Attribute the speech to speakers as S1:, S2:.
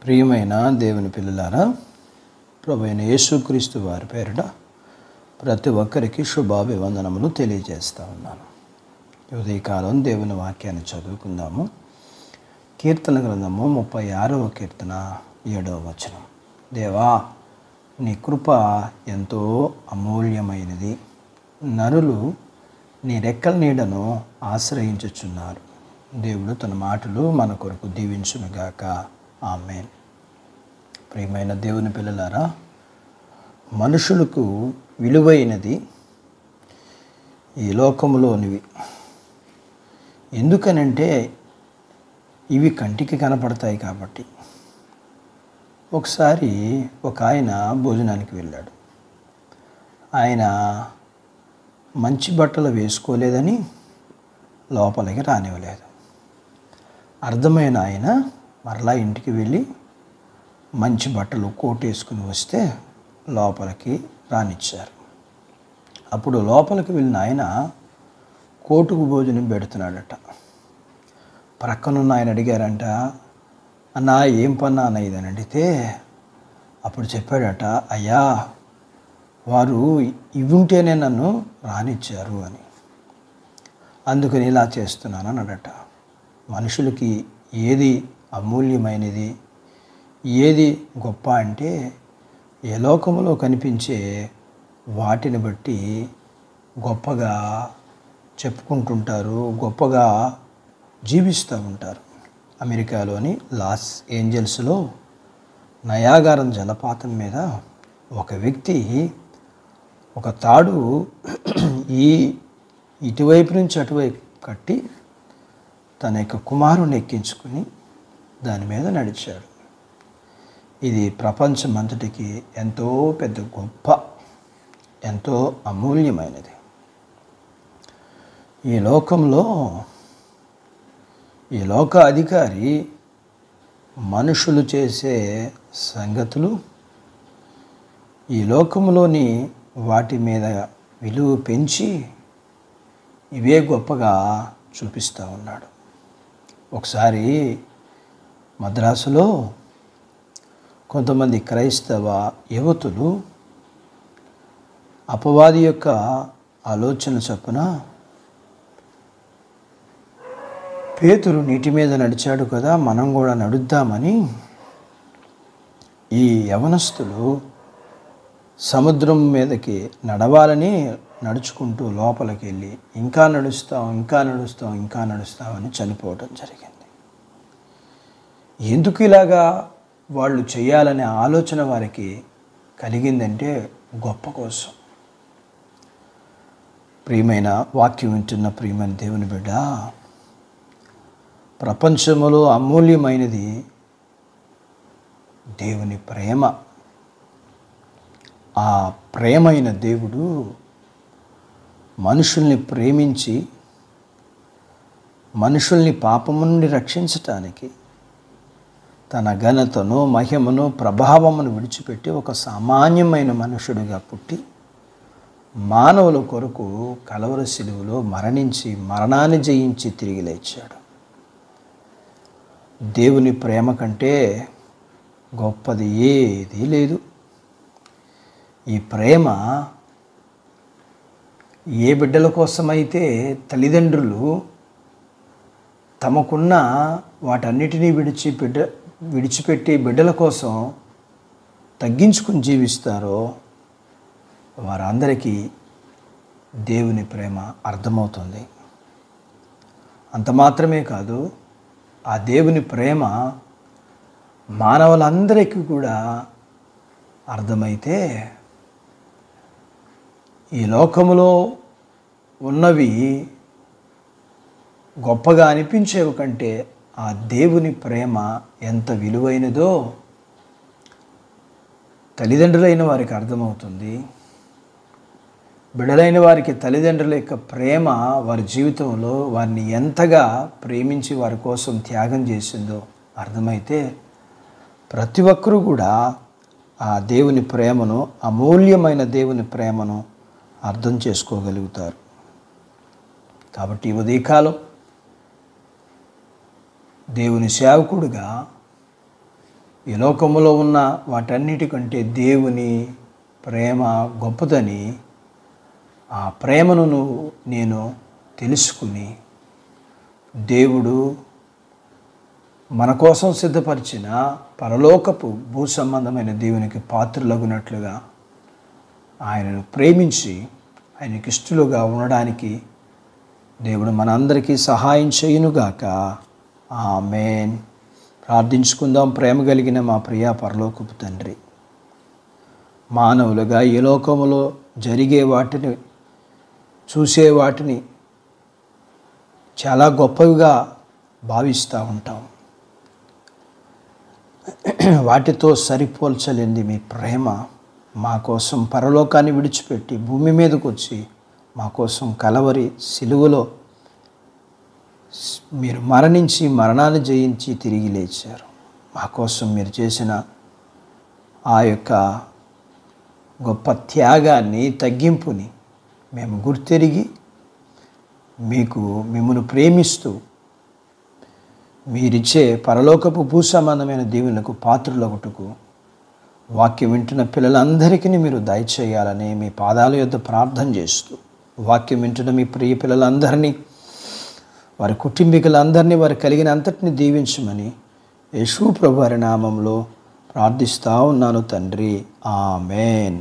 S1: ప్రియమైన దేవుని పిల్లలారా, ప్రభువైన యేసుక్రీస్తు వారి పేరిట ప్రతి ఒక్కరికి శుభాభివందనములు తెలియజేస్తా ఉన్నాను. ఉదయకాలం దేవుని వాక్యాన్ని చదువుకుందాము. కీర్తన గ్రంథము 36వ కీర్తన 7వ వచనం. దేవా, నీ కృప ఎంతో అమూల్యమైనది. నరులు నీ రెక్కల నీడను ఆశ్రయించుచున్నారు. దేవుడు తన మాటలు మన కొరకు దీవించునుగాక. ఆమేన్. ప్రియమైన దేవుని పిల్లలారా, మనుషులకు విలువైనది ఈ లోకములోనివి. ఎందుకనంటే ఇవి కంటికి కనపడతాయి కాబట్టి. ఒకసారి ఒక ఆయన భోజనానికి వెళ్ళాడు. ఆయన మంచి బట్టలు వేసుకోలేదని లోపలికి రానివ్వలేదు. అర్థమైన ఆయన మరలా ఇంటికి వెళ్ళి మంచి బట్టలు కోట్ వేసుకుని వస్తే లోపలికి రానిచ్చారు. అప్పుడు లోపలికి వెళ్ళిన ఆయన కోటుకు భోజనం పెడుతున్నాడట. ప్రక్కనున్న ఆయన అడిగారంట, అన్నా ఏం పన్నా అన్న ఇదని అడిగితే అప్పుడు చెప్పాడట, అయ్యా, వారు ఇవి ఉంటేనే నన్ను రానిచ్చారు అని, అందుకని ఇలా చేస్తున్నాను అన్నాడట. మనుషులకి ఏది అమూల్యమైనది, ఏది గొప్ప అంటే ఏ లోకములో కనిపించే వాటిని బట్టి గొప్పగా చెప్పుకుంటుంటారు, గొప్పగా జీవిస్తూ ఉంటారు. అమెరికాలోని లాస్ ఏంజల్స్లో నయాగారం జలపాతం మీద ఒక వ్యక్తి ఒక తాడు ఇటువైపు నుంచి అటువైపు కట్టి తన యొక్క కుమారుని ఎక్కించుకుని దాని మీద నడిచాడు. ఇది ప్రపంచమంతటికి ఎంతో పెద్ద గొప్ప, ఎంతో అమూల్యమైనది. ఈ లోకంలో ఈ లోక అధికారి మనుషులు చేసే సంగతులు ఈ లోకంలోని వాటి మీద విలువ పెంచి ఇవే గొప్పగా చూపిస్తూ ఉన్నాడు. ఒకసారి మద్రాసులో కొంతమంది క్రైస్తవ యువతులు అపవాది యొక్క ఆలోచన చొప్పున పేతురు నీటి మీద నడిచాడు కదా, మనం కూడా నడుద్దామని ఈ యవనస్తులు సముద్రం మీదకి నడవాలని నడుచుకుంటూ లోపలికి వెళ్ళి ఇంకా నడుస్తామని చనిపోవడం జరిగింది. ఎందుకు ఇలాగా వాళ్ళు చేయాలనే ఆలోచన వారికి కలిగిందంటే గొప్ప కోసం. ప్రియమైన వాక్యం వింటున్న ప్రియమైన దేవుని బిడ్డ, ప్రపంచములో అమూల్యమైనది దేవుని ప్రేమ. ఆ ప్రేమైన దేవుడు మనుషుల్ని ప్రేమించి మనుషుల్ని పాపము నుండి రక్షించటానికి తన ఘనతను, మహిమను, ప్రభావమును విడిచిపెట్టి ఒక సామాన్యమైన మనుషుడిగా పుట్టి మానవుల కొరకు కలవరి శిలువలో మరణించి మరణాన్ని జయించి తిరిగి లేచాడు. దేవుని ప్రేమ కంటే గొప్పది ఏదీ లేదు. ఈ ప్రేమ ఏ బిడ్డల కోసమైతే తల్లిదండ్రులు తమకున్న వాటన్నిటినీ విడిచిపెట్టి బిడ్డల కోసం తగ్గించుకుని జీవిస్తారో వారందరికీ దేవుని ప్రేమ అర్థమవుతుంది. అంత మాత్రమే కాదు, ఆ దేవుని ప్రేమ మానవులందరికీ కూడా అర్థమైతే ఈ లోకములో ఉన్నవి గొప్పగా అనిపించేవి కంటే ఆ దేవుని ప్రేమ ఎంత విలువైనదో తల్లిదండ్రులైన వారికి అర్థమవుతుంది. బిడ్డలైన వారికి తల్లిదండ్రుల యొక్క ప్రేమ వారి జీవితంలో వారిని ఎంతగా ప్రేమించి వారి కోసం త్యాగం చేసిందో అర్థమైతే ప్రతి ఒక్కరూ కూడా ఆ దేవుని ప్రేమను, అమూల్యమైన దేవుని ప్రేమను అర్థం చేసుకోగలుగుతారు. కాబట్టి ఉదయకాలం దేవుని సేవకుడిగా ఈ లోకములో ఉన్న వాటన్నిటికంటే దేవుని ప్రేమ గొప్పదని, ఆ ప్రేమను నేను తెలుసుకుని దేవుడు మన కోసం సిద్ధపరిచిన పరలోకపు భూ సంబంధమైన దేవునికి పాత్రులగునట్లుగా ఆయనను ప్రేమించి ఆయనకి ఇష్టలుగా ఉండడానికి దేవుడు మనందరికీ సహాయం చేయునుగాక. ఆమేన్. ప్రార్థించుకుందాం. ప్రేమ కలిగిన మా ప్రియ పరలోకపు తండ్రి, మానవులుగా ఈ లోకములో జరిగే వాటిని, చూసే వాటిని చాలా గొప్పవిగా భావిస్తూ ఉంటాం. వాటితో సరిపోల్చలేంది మీ ప్రేమ మా కోసం పరలోకాన్ని విడిచిపెట్టి భూమి మీదకు వచ్చి మా కోసం కలవరి సిలువలో మీరు మరణించి మరణాన్ని జయించి తిరిగి లేచారు. మా కోసం మీరు చేసిన ఆ యొక్క గొప్ప త్యాగాన్ని, తగ్గింపుని మేము గుర్తెరిగి మిమ్మల్ని ప్రేమిస్తూ మీరిచ్చే పరలోకపు భూ సంబంధమైన దీవెనలకు పాత్రులగుటకు వాక్యం వింటున్న పిల్లలందరికీ మీరు దయచేయాలని మీ పాదాల యొద్ద ప్రార్థన చేస్తూ, వాక్యం వింటున్న మీ ప్రియ పిల్లలందరినీ, వారి కుటుంబీకులందరినీ, వారు కలిగిన అంతటిని దీవించమని యేసు ప్రభువారి నామంలో ప్రార్థిస్తూ ఉన్నాను తండ్రి. ఆమేన్.